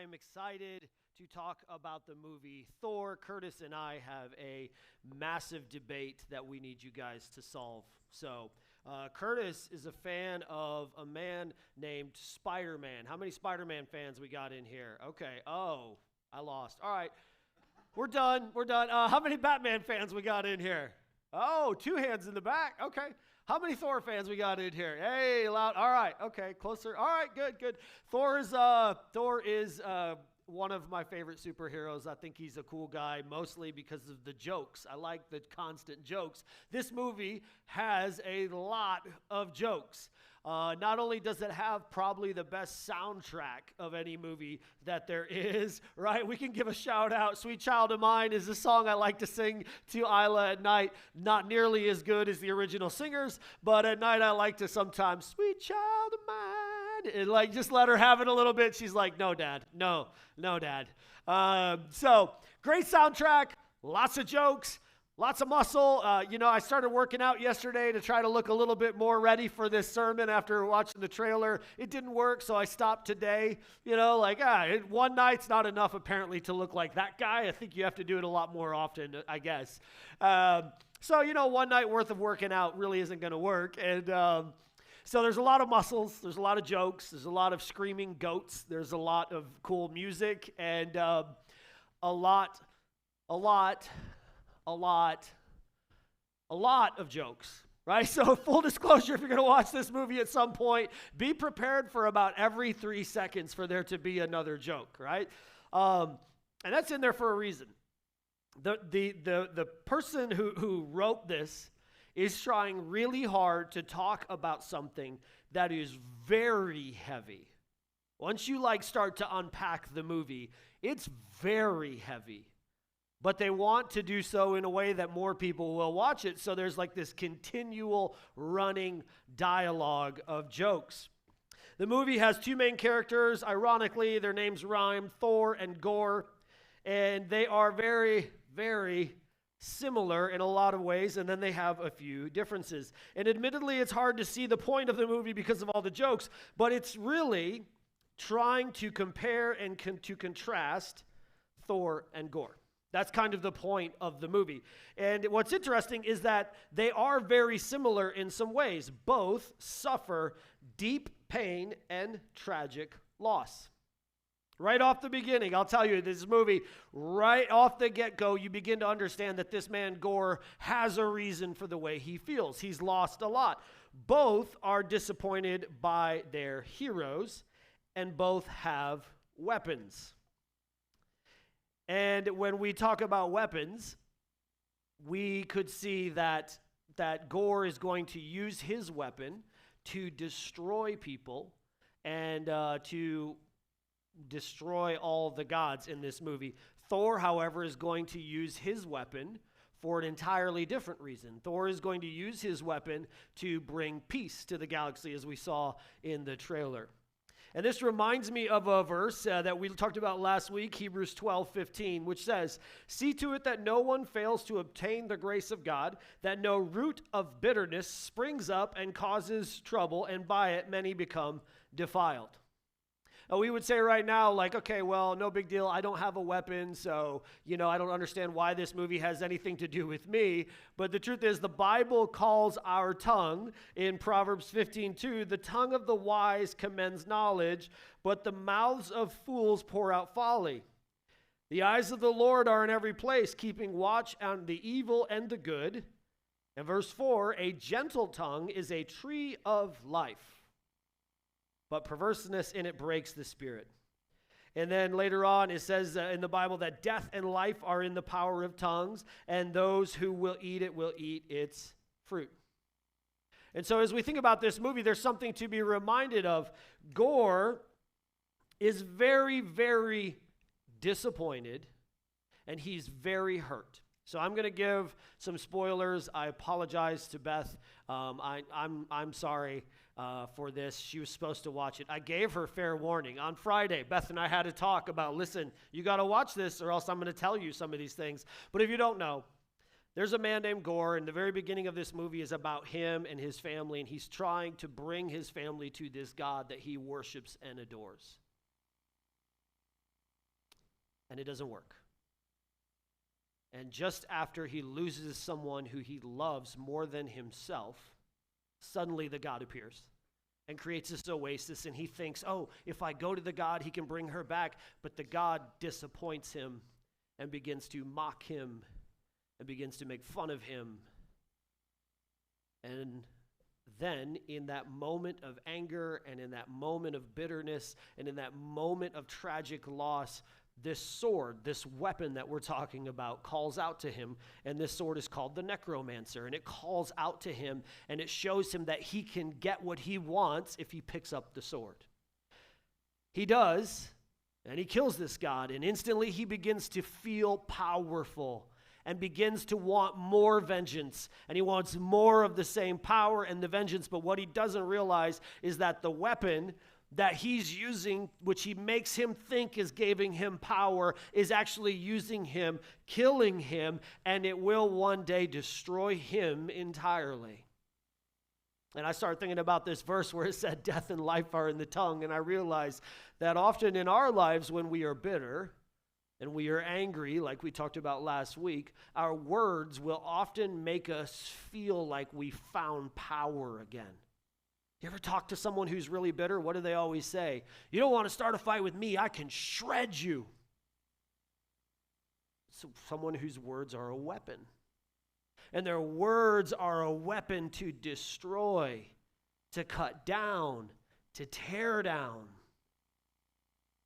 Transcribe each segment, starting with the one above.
I am excited to talk about the movie Thor. Curtis and I have a massive debate that we need you guys to solve. So, Curtis is a fan of a man named Spider-Man. How many Spider-Man fans we got in here? Okay. Oh, I lost. All right. We're done. How many Batman fans we got in here? Oh, 2 hands in the back. Okay. How many Thor fans we got in here? Hey, loud. All right. Okay, closer. All right, good. Thor is one of my favorite superheroes. I think he's a cool guy, mostly because of the jokes. I like the constant jokes. This movie has a lot of jokes. Not only does it have probably the best soundtrack of any movie that there is, right? We can give a shout out. Sweet Child of Mine is a song I like to sing to Isla at night. Not nearly as good as the original singers, but at night I like to sometimes, Sweet Child of Mine, and like just let her have it a little bit. She's like, no, Dad. No, Dad. So great soundtrack, lots of jokes. Lots of muscle. I started working out yesterday to try to look a little bit more ready for this sermon after watching the trailer. It didn't work, so I stopped today. One night's not enough apparently to look like that guy. I think you have to do it a lot more often, I guess. One night worth of working out really isn't going to work. And so there's a lot of muscles. There's a lot of jokes. There's a lot of screaming goats. There's a lot of cool music and a lot of jokes, right? So full disclosure, if you're going to watch this movie at some point, be prepared for about every 3 seconds for there to be another joke, right? And that's in there for a reason. The person who wrote this is trying really hard to talk about something that is very heavy. Once you start to unpack the movie, it's very heavy. But they want to do so in a way that more people will watch it. So there's this continual running dialogue of jokes. The movie has 2 main characters. Ironically, their names rhyme, Thor and Gore. And they are very, very similar in a lot of ways. And then they have a few differences. And admittedly, it's hard to see the point of the movie because of all the jokes. But it's really trying to compare and to contrast Thor and Gore. That's kind of the point of the movie. And what's interesting is that they are very similar in some ways. Both suffer deep pain and tragic loss. Right off the beginning, I'll tell you, this movie, right off the get-go, you begin to understand that this man, Gore, has a reason for the way he feels. He's lost a lot. Both are disappointed by their heroes, and both have weapons. And when we talk about weapons, we could see that Gore is going to use his weapon to destroy people and to destroy all the gods in this movie. Thor, however, is going to use his weapon for an entirely different reason. Thor is going to use his weapon to bring peace to the galaxy, as we saw in the trailer. And this reminds me of a verse that we talked about last week, Hebrews 12:15, which says, "See to it that no one fails to obtain the grace of God, that no root of bitterness springs up and causes trouble, and by it many become defiled." We would say right now, okay, well, no big deal. I don't have a weapon, so, I don't understand why this movie has anything to do with me. But the truth is, the Bible calls our tongue, in Proverbs 15:2, the tongue of the wise commends knowledge, but the mouths of fools pour out folly. The eyes of the Lord are in every place, keeping watch on the evil and the good. And verse 4, a gentle tongue is a tree of life, but perverseness in it breaks the spirit. And then later on, it says in the Bible that death and life are in the power of tongues, and those who will eat its fruit. And so as we think about this movie, there's something to be reminded of. Gore is very, very disappointed, and he's very hurt. So I'm going to give some spoilers. I apologize to Beth. I'm sorry for this. She was supposed to watch it. I gave her fair warning. On Friday, Beth and I had a talk about, listen, you got to watch this or else I'm going to tell you some of these things. But if you don't know, there's a man named Gore, and the very beginning of this movie is about him and his family, and he's trying to bring his family to this God that he worships and adores. and it doesn't work. And just after he loses someone who he loves more than himself, suddenly the God appears and creates this oasis, and he thinks, oh, if I go to the God, he can bring her back. But the God disappoints him and begins to mock him and begins to make fun of him. And then in that moment of anger and in that moment of bitterness and in that moment of tragic loss, this sword, this weapon that we're talking about, calls out to him, and this sword is called the necromancer, and it calls out to him, and it shows him that he can get what he wants if he picks up the sword. He does, and he kills this god, and instantly he begins to feel powerful and begins to want more vengeance, and he wants more of the same power and the vengeance, but what he doesn't realize is that the weapon that he's using, which he makes him think is giving him power, is actually using him, killing him, and it will one day destroy him entirely. And I started thinking about this verse where it said death and life are in the tongue, and I realized that often in our lives when we are bitter and we are angry, like we talked about last week, our words will often make us feel like we found power again. You ever talk to someone who's really bitter? What do they always say? You don't want to start a fight with me. I can shred you. So someone whose words are a weapon. And their words are a weapon to destroy, to cut down, to tear down.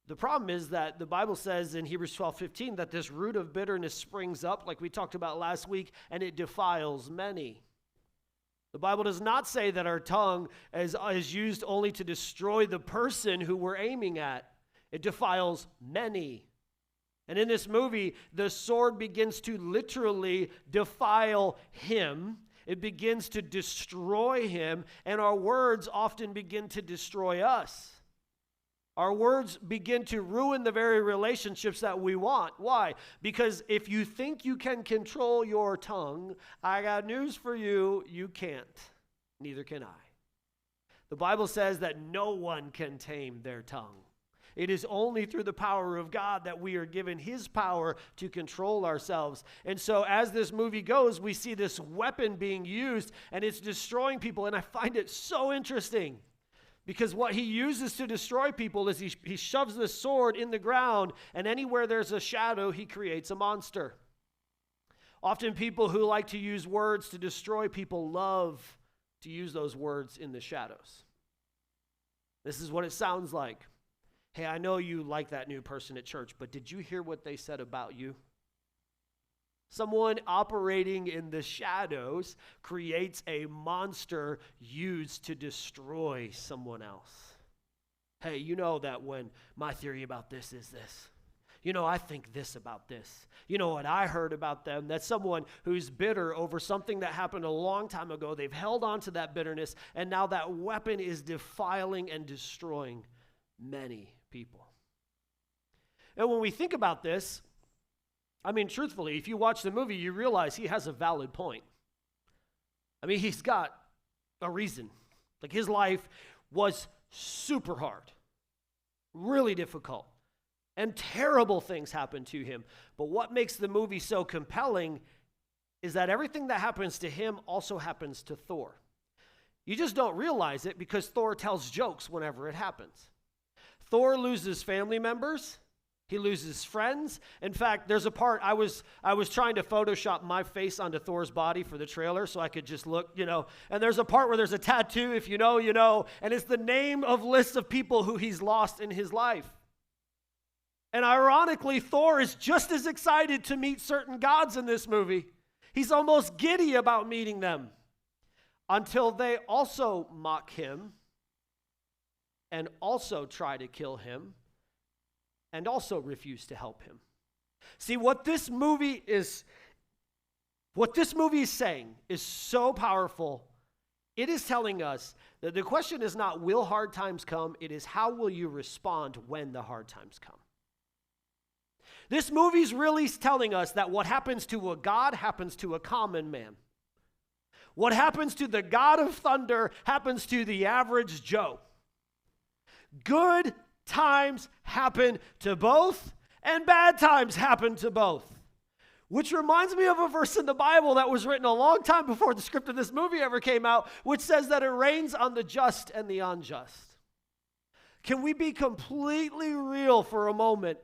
The problem is that the Bible says in Hebrews 12:15 that this root of bitterness springs up, like we talked about last week, and it defiles many. The Bible does not say that our tongue is used only to destroy the person who we're aiming at. It defiles many. And in this movie, the sword begins to literally defile him. It begins to destroy him, and our words often begin to destroy us. Our words begin to ruin the very relationships that we want. Why? Because if you think you can control your tongue, I got news for you, you can't. Neither can I. The Bible says that no one can tame their tongue. It is only through the power of God that we are given his power to control ourselves. And so as this movie goes, we see this weapon being used, and it's destroying people, and I find it so interesting. Because what he uses to destroy people is he shoves the sword in the ground, and anywhere there's a shadow, he creates a monster. Often people who like to use words to destroy people love to use those words in the shadows. This is what it sounds like. Hey, I know you like that new person at church, but did you hear what they said about you? Someone operating in the shadows creates a monster used to destroy someone else. Hey, you know that when my theory about this is this. You know, I think this about this. You know what I heard about them? That's someone who's bitter over something that happened a long time ago. They've held on to that bitterness, and now that weapon is defiling and destroying many people. And when we think about this, I mean, truthfully, if you watch the movie, you realize he has a valid point. I mean, he's got a reason. Like, his life was super hard, really difficult, and terrible things happened to him. But what makes the movie so compelling is that everything that happens to him also happens to Thor. You just don't realize it because Thor tells jokes whenever it happens. Thor loses family members. He loses friends. In fact, there's a part, I was trying to Photoshop my face onto Thor's body for the trailer so I could just look, and there's a part where there's a tattoo, if you know, you know, and it's the name of lists of people who he's lost in his life. And ironically, Thor is just as excited to meet certain gods in this movie. He's almost giddy about meeting them until they also mock him and also try to kill him and also refuse to help him. See, what this movie is saying is so powerful. It is telling us that the question is not will hard times come, it is how will you respond when the hard times come. This movie's really telling us that what happens to a god happens to a common man. What happens to the God of thunder happens to the average Joe. Good times happen to both, and bad times happen to both. Which reminds me of a verse in the Bible that was written a long time before the script of this movie ever came out, which says that it rains on the just and the unjust. Can we be completely real for a moment?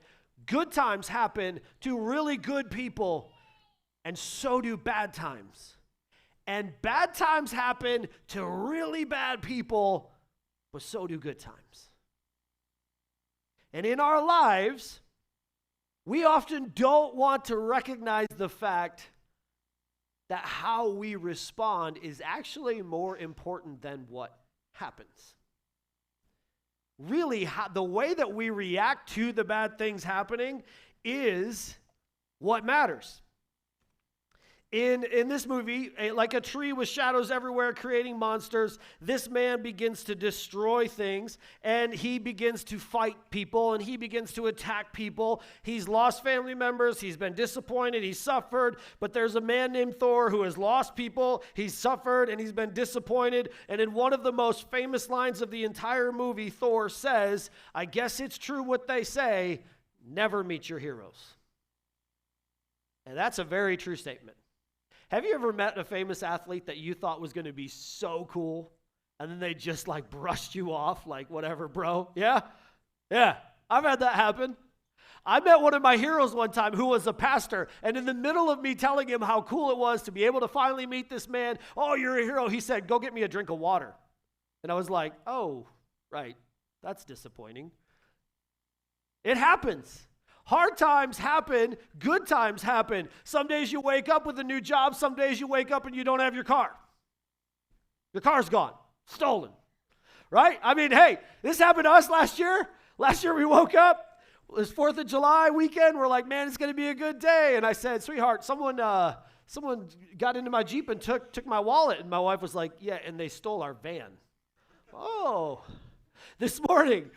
Good times happen to really good people, and so do bad times. And bad times happen to really bad people, but so do good times. And in our lives, we often don't want to recognize the fact that how we respond is actually more important than what happens. Really, the way that we react to the bad things is what matters. In this movie, like a tree with shadows everywhere creating monsters, this man begins to destroy things, and he begins to fight people, and he begins to attack people. He's lost family members, he's been disappointed, he's suffered, but there's a man named Thor who has lost people, he's suffered, and he's been disappointed. And in one of the most famous lines of the entire movie, Thor says, "I guess it's true what they say, never meet your heroes." And that's a very true statement. Have you ever met a famous athlete that you thought was going to be so cool, and then they just like brushed you off, like, whatever, bro? Yeah? Yeah, I've had that happen. I met one of my heroes one time who was a pastor, and in the middle of me telling him how cool it was to be able to finally meet this man, "Oh, you're a hero," he said, "Go get me a drink of water." And I was like, oh, right, that's disappointing. It happens. Hard times happen, good times happen. Some days you wake up with a new job, some days you wake up and you don't have your car. Your car's gone, stolen, right? I mean, hey, this happened to us last year. Last year we woke up, it was 4th of July weekend, we're like, man, it's going to be a good day. And I said, sweetheart, someone got into my Jeep and took my wallet. And my wife was like, yeah, and they stole our van. Oh. This morning,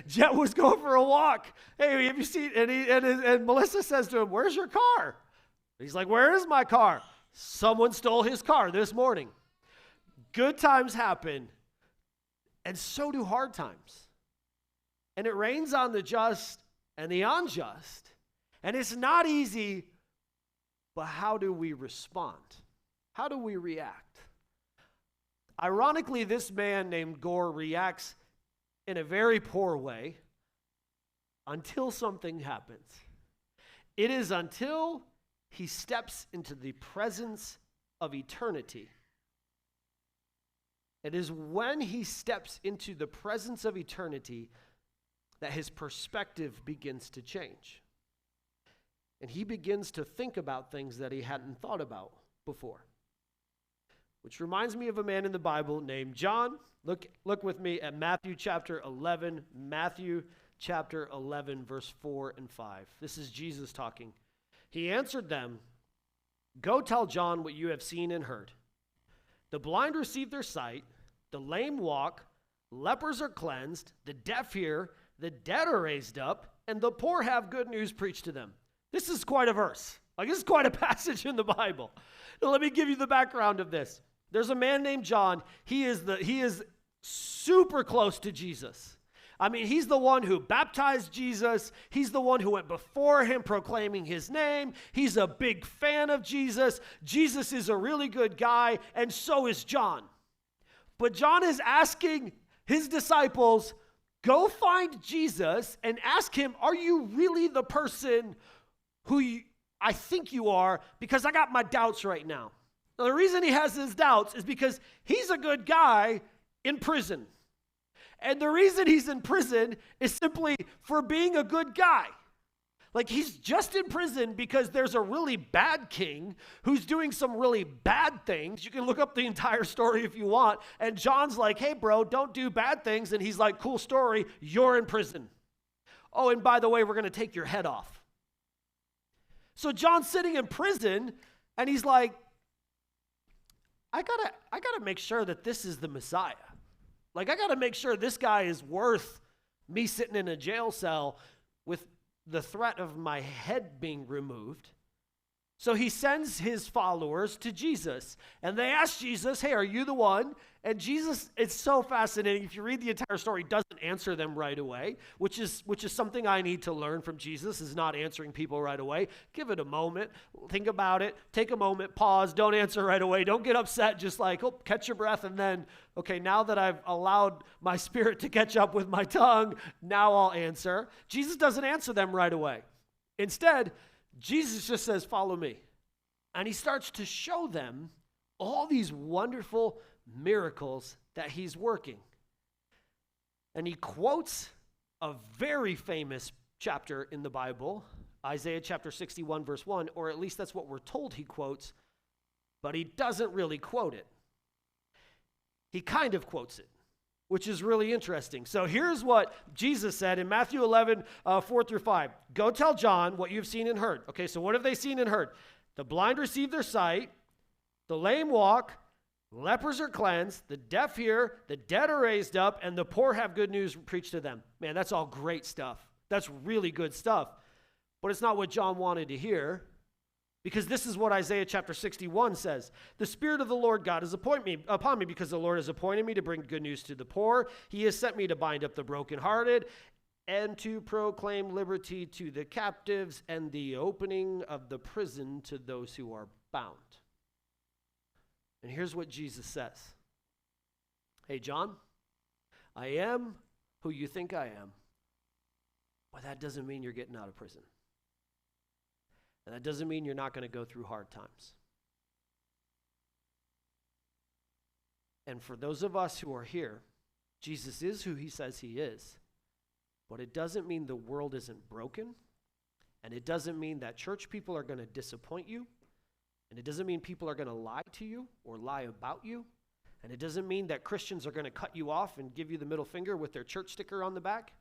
Jet was going for a walk. Hey, have you seen? And Melissa says to him, "Where's your car?" He's like, "Where is my car?" Someone stole his car this morning. Good times happen, and so do hard times. And it rains on the just and the unjust. And it's not easy, but how do we respond? How do we react? Ironically, this man named Gore reacts in a very poor way until something happens. It is until he steps into the presence of eternity. It is when he steps into the presence of eternity that his perspective begins to change. And he begins to think about things that he hadn't thought about before. Which reminds me of a man in the Bible named John. Look with me at Matthew chapter 11. Matthew chapter 11, verse 4 and 5. This is Jesus talking. He answered them, "Go tell John what you have seen and heard. The blind receive their sight, the lame walk, lepers are cleansed, the deaf hear, the dead are raised up, and the poor have good news preached to them." This is quite a verse. This is quite a passage in the Bible. Now, let me give you the background of this. There's a man named John. He is super close to Jesus. I mean, he's the one who baptized Jesus. He's the one who went before him proclaiming his name. He's a big fan of Jesus. Jesus is a really good guy, and so is John. But John is asking his disciples, go find Jesus and ask him, are you really the person who I think you are? Because I got my doubts right now. Now, the reason he has his doubts is because he's a good guy in prison. And the reason he's in prison is simply for being a good guy. Like, he's just in prison because there's a really bad king who's doing some really bad things. You can look up the entire story if you want. And John's like, hey, bro, don't do bad things. And he's like, cool story, you're in prison. Oh, and by the way, we're going to take your head off. So John's sitting in prison, and he's like, I gotta make sure that this is the Messiah. Like, I gotta make sure this guy is worth me sitting in a jail cell with the threat of my head being removed. So he sends his followers to Jesus, and they ask Jesus, hey, are you the one? And Jesus, it's so fascinating. If you read the entire story, he doesn't answer them right away, which is something I need to learn from Jesus, is not answering people right away. Give it a moment. Think about it. Take a moment. Pause. Don't answer right away. Don't get upset. Just like, catch your breath, and then, okay, now that I've allowed my spirit to catch up with my tongue, now I'll answer. Jesus doesn't answer them right away. Instead, Jesus just says, follow me. And he starts to show them all these wonderful miracles that he's working. And he quotes a very famous chapter in the Bible, Isaiah chapter 61, verse 1, or at least that's what we're told he quotes, but he doesn't really quote it. He kind of quotes it, which is really interesting. So here's what Jesus said in Matthew 11, 4 through 5. Go tell John what you've seen and heard. Okay, so what have they seen and heard? The blind receive their sight, the lame walk, lepers are cleansed, the deaf hear, the dead are raised up, and the poor have good news preached to them. Man, that's all great stuff. That's really good stuff. But it's not what John wanted to hear, because this is what Isaiah chapter 61 says. The Spirit of the Lord God has appointed upon me, because the Lord has appointed me to bring good news to the poor. He has sent me to bind up the brokenhearted and to proclaim liberty to the captives and the opening of the prison to those who are bound. And here's what Jesus says. Hey, John, I am who you think I am, but that doesn't mean you're getting out of prison. And that doesn't mean you're not going to go through hard times. And for those of us who are here, Jesus is who he says he is. But it doesn't mean the world isn't broken. And it doesn't mean that church people are going to disappoint you. And it doesn't mean people are going to lie to you or lie about you. And it doesn't mean that Christians are going to cut you off and give you the middle finger with their church sticker on the back.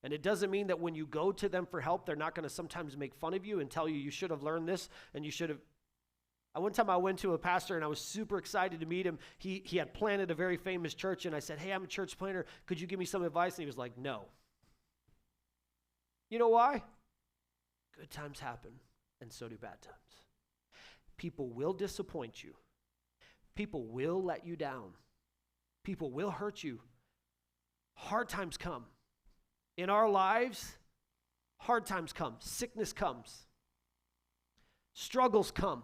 And it doesn't mean that when you go to them for help, they're not going to sometimes make fun of you and tell you you should have learned this and you should have. One time I went to a pastor and I was super excited to meet him. He had planted a very famous church, and I said, hey, I'm a church planter. Could you give me some advice? And he was like, no. You know why? Good times happen, and so do bad times. People will disappoint you. People will let you down. People will hurt you. Hard times come. In our lives, hard times come. Sickness comes. Struggles come.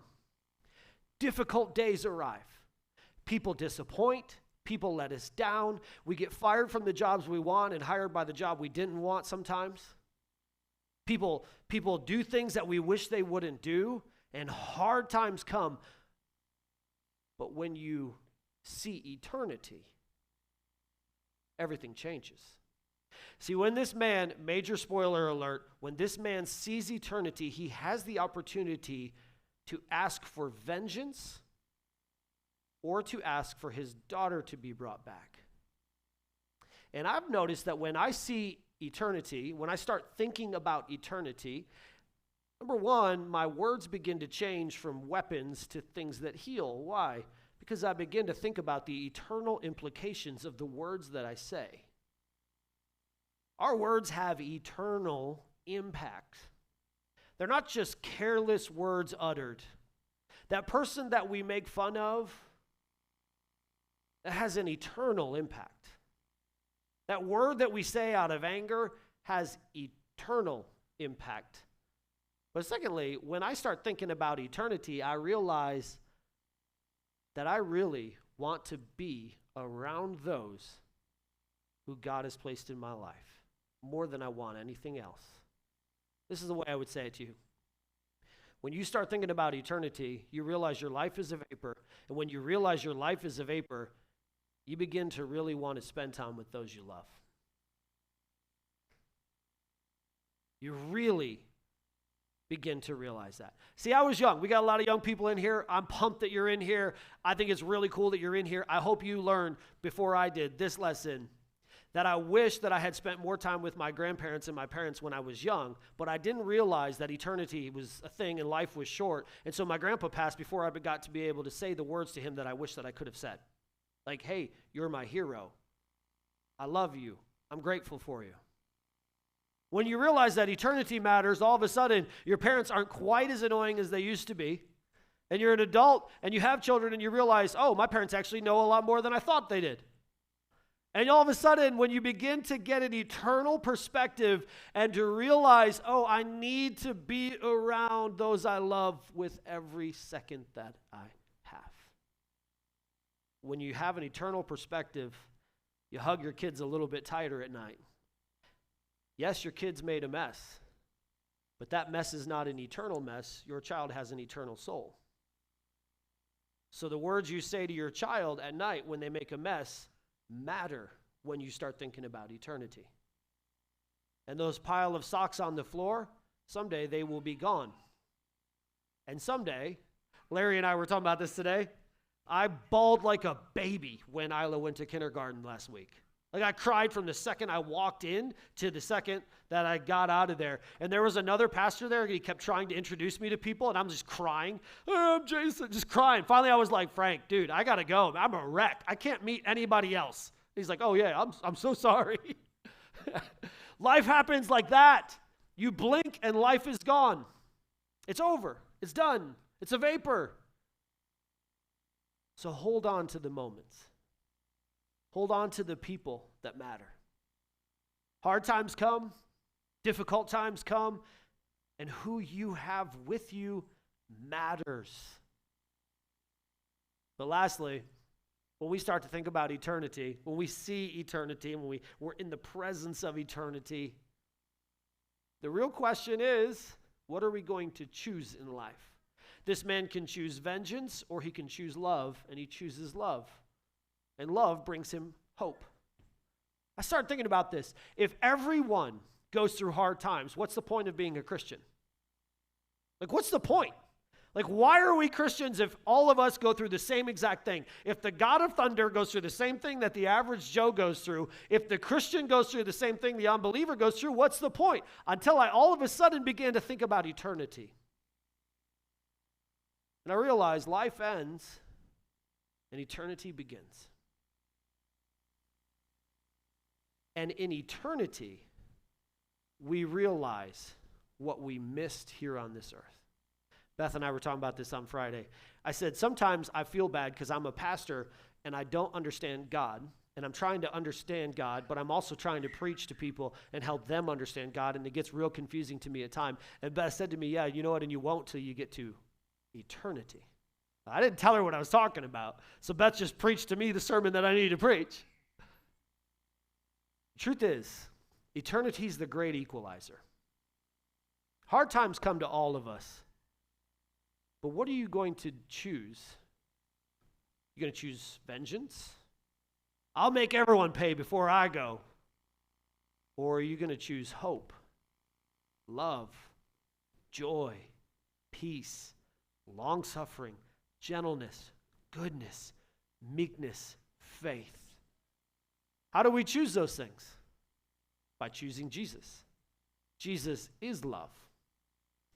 Difficult days arrive. People disappoint. People let us down. We get fired from the jobs we want and hired by the job we didn't want sometimes. People do things that we wish they wouldn't do, and hard times come. But when you see eternity, everything changes. See, when this man, major spoiler alert, when this man sees eternity, he has the opportunity to ask for vengeance or to ask for his daughter to be brought back. And I've noticed that when I see eternity, when I start thinking about eternity, number one, my words begin to change from weapons to things that heal. Why? Because I begin to think about the eternal implications of the words that I say. Our words have eternal impact. They're not just careless words uttered. That person that we make fun of, that has an eternal impact. That word that we say out of anger has eternal impact. But secondly, when I start thinking about eternity, I realize that I really want to be around those who God has placed in my life more than I want anything else. This is the way I would say it to you. When you start thinking about eternity, you realize your life is a vapor. And when you realize your life is a vapor, you begin to really want to spend time with those you love. You really begin to realize that. See, I was young. We got a lot of young people in here. I'm pumped that you're in here. I think it's really cool that you're in here. I hope you learned before I did this lesson that I wish that I had spent more time with my grandparents and my parents when I was young, but I didn't realize that eternity was a thing and life was short. And so my grandpa passed before I got to be able to say the words to him that I wish that I could have said. Like, hey, you're my hero. I love you. I'm grateful for you. When you realize that eternity matters, all of a sudden, your parents aren't quite as annoying as they used to be. And you're an adult, and you have children, and you realize, oh, my parents actually know a lot more than I thought they did. And all of a sudden, when you begin to get an eternal perspective and to realize, oh, I need to be around those I love with every second that I have. When you have an eternal perspective, you hug your kids a little bit tighter at night. Yes, your kids made a mess, but that mess is not an eternal mess. Your child has an eternal soul. So the words you say to your child at night when they make a mess matter when you start thinking about eternity. And those pile of socks on the floor, someday they will be gone. And someday, Larry and I were talking about this today, I bawled like a baby when Isla went to kindergarten last week. Like I cried from the second I walked in to the second that I got out of there. And there was another pastor there. He kept trying to introduce me to people, and I'm just crying. Oh, I'm Jason, just crying. Finally, I was like, Frank, dude, I got to go. I'm a wreck. I can't meet anybody else. He's like, oh, yeah, I'm so sorry. Life happens like that. You blink, and life is gone. It's over. It's done. It's a vapor. So hold on to the moments. Hold on to the people that matter. Hard times come, difficult times come, and who you have with you matters. But lastly, when we start to think about eternity, when we see eternity, when we're in the presence of eternity, the real question is, what are we going to choose in life? This man can choose vengeance or he can choose love, and he chooses love. And love brings him hope. I started thinking about this. If everyone goes through hard times, what's the point of being a Christian? Like, what's the point? Like, why are we Christians if all of us go through the same exact thing? If the God of thunder goes through the same thing that the average Joe goes through, if the Christian goes through the same thing the unbeliever goes through, what's the point? Until I all of a sudden began to think about eternity. And I realized life ends and eternity begins. And in eternity, we realize what we missed here on this earth. Beth and I were talking about this on Friday. I said, sometimes I feel bad because I'm a pastor and I don't understand God. And I'm trying to understand God, but I'm also trying to preach to people and help them understand God. And it gets real confusing to me at times. And Beth said to me, yeah, you know what? And you won't till you get to eternity. I didn't tell her what I was talking about. So Beth just preached to me the sermon that I needed to preach. Truth is, eternity is the great equalizer. Hard times come to all of us. But what are you going to choose? You're going to choose vengeance? I'll make everyone pay before I go. Or are you going to choose hope, love, joy, peace, long-suffering, gentleness, goodness, meekness, faith? How do we choose those things? By choosing Jesus. Jesus is love.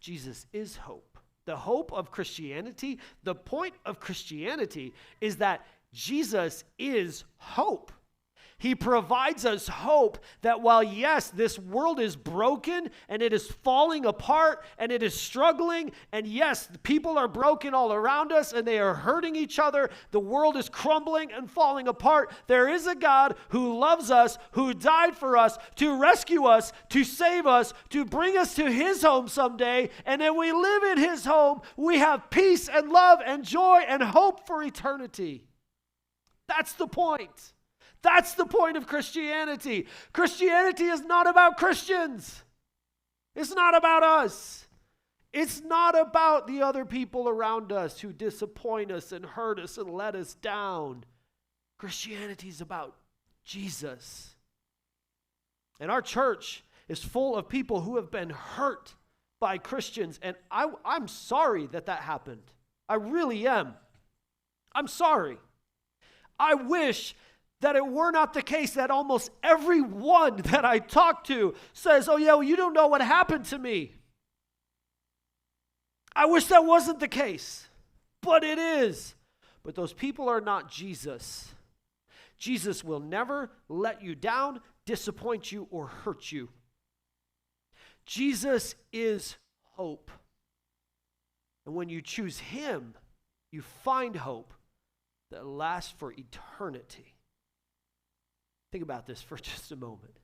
Jesus is hope. The hope of Christianity, the point of Christianity is that Jesus is hope. He provides us hope that while, yes, this world is broken and it is falling apart and it is struggling, and yes, people are broken all around us and they are hurting each other, the world is crumbling and falling apart, there is a God who loves us, who died for us, to rescue us, to save us, to bring us to his home someday, and then we live in his home, we have peace and love and joy and hope for eternity. That's the point. That's the point of Christianity. Christianity is not about Christians. It's not about us. It's not about the other people around us who disappoint us and hurt us and let us down. Christianity is about Jesus. And our church is full of people who have been hurt by Christians. And I'm sorry that happened. I really am. I'm sorry. I wish that it were not the case that almost everyone that I talk to says, oh yeah, well, you don't know what happened to me. I wish that wasn't the case, but it is. But those people are not Jesus. Jesus will never let you down, disappoint you, or hurt you. Jesus is hope. And when you choose him, you find hope that lasts for eternity. Think about this for just a moment.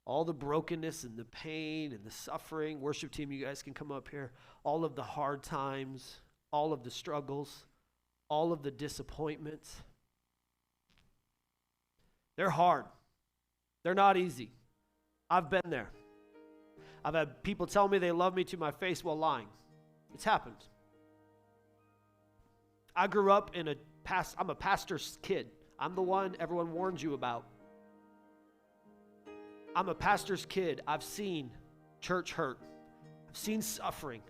All the brokenness and the pain and the suffering. Worship team, you guys can come up here. All of the hard times, all of the struggles, all of the disappointments. They're hard. They're not easy. I've been there. I've had people tell me they love me to my face while lying. It's happened. I grew up I'm a pastor's kid. I'm the one everyone warns you about. I'm a pastor's kid. I've seen church hurt. I've seen suffering.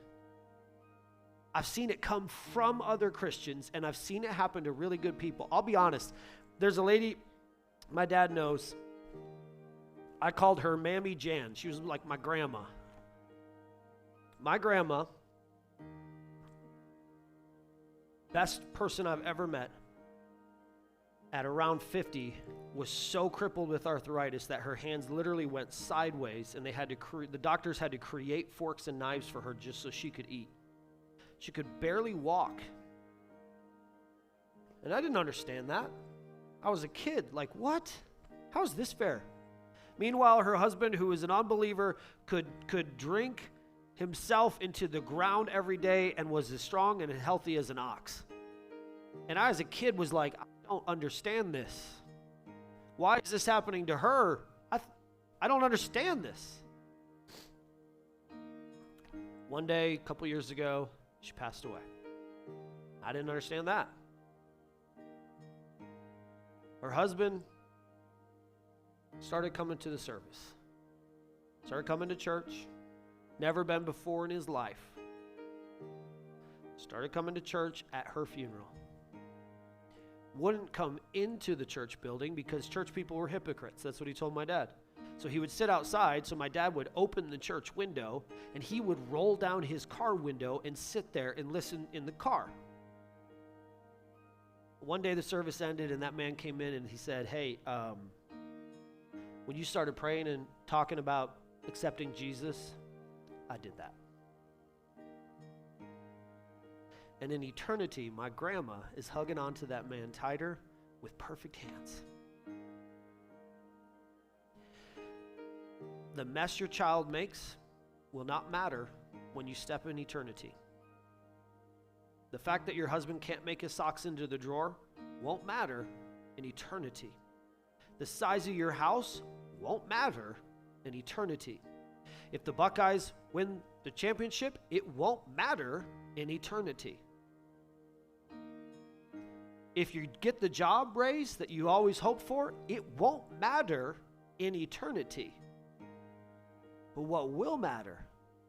I've seen it come from other Christians, and I've seen it happen to really good people. I'll be honest. There's a lady my dad knows. I called her Mammy Jan. She was like my grandma. My grandma, best person I've ever met, at around 50, was so crippled with arthritis that her hands literally went sideways, and the doctors had to create forks and knives for her just so she could eat. She could barely walk. And I didn't understand that. I was a kid, like, what? How is this fair? Meanwhile, her husband, who was an unbeliever, could drink himself into the ground every day and was as strong and healthy as an ox. And I, as a kid, was like, I don't understand this. Why is this happening to her? I don't understand this. One day, a couple years ago, she passed away. I didn't understand that. Her husband started coming to the service. Started coming to church. Never been before in his life. Started coming to church at her funeral. Wouldn't come into the church building because church people were hypocrites. That's what he told my dad. So he would sit outside, so my dad would open the church window, and he would roll down his car window and sit there and listen in the car. One day the service ended, and that man came in and he said, hey, when you started praying and talking about accepting Jesus, I did that. And in eternity, my grandma is hugging onto that man tighter with perfect hands. The mess your child makes will not matter when you step in eternity. The fact that your husband can't make his socks into the drawer won't matter in eternity. The size of your house won't matter in eternity. If the Buckeyes win the championship, it won't matter in eternity. If you get the job raise that you always hope for, it won't matter in eternity. But what will matter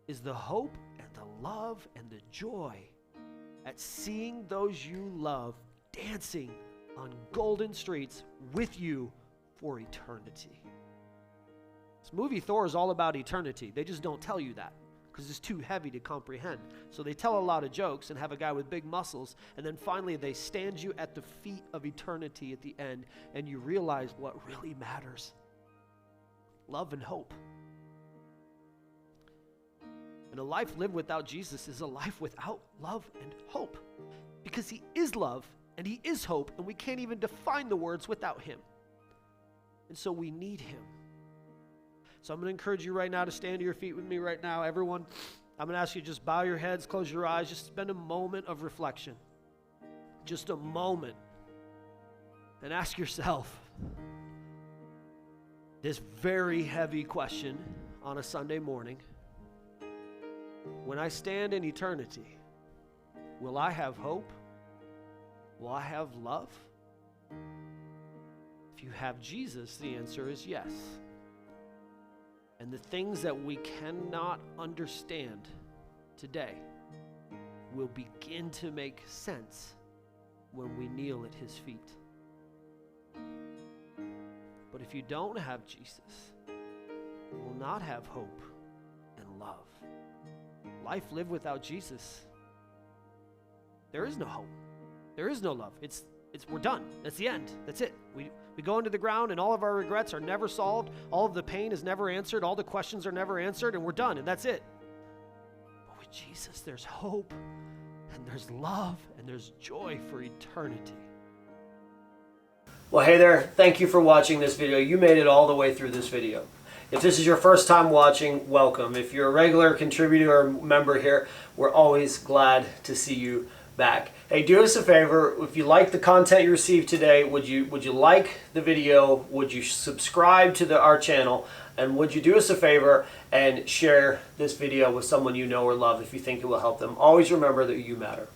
is the hope and the love and the joy at seeing those you love dancing on golden streets with you for eternity. This movie Thor is all about eternity. They just don't tell you that because it's too heavy to comprehend. So they tell a lot of jokes and have a guy with big muscles, and then finally they stand you at the feet of eternity at the end, and you realize what really matters. Love and hope. And a life lived without Jesus is a life without love and hope, because he is love and he is hope, and we can't even define the words without him. And so we need him. So I'm going to encourage you right now to stand to your feet with me right now. Everyone, I'm going to ask you to just bow your heads, close your eyes, just spend a moment of reflection. Just a moment. And ask yourself this very heavy question on a Sunday morning. When I stand in eternity, will I have hope? Will I have love? If you have Jesus, the answer is yes. And the things that we cannot understand today will begin to make sense when we kneel at his feet. But if you don't have Jesus, you will not have hope and love. Life lived without Jesus, there is no hope. There is no love. We're done. That's the end. That's it. We go into the ground and all of our regrets are never solved. All of the pain is never answered. All the questions are never answered, and we're done, and that's it. But with Jesus, there's hope, and there's love, and there's joy for eternity. Well, hey there. Thank you for watching this video. You made it all the way through this video. If this is your first time watching, welcome. If you're a regular contributor or member here, we're always glad to see you back. Hey, do us a favor. If you like the content you received today, would you like the video? Would you subscribe to our channel? And would you do us a favor and share this video with someone you know or love if you think it will help them? Always remember that you matter.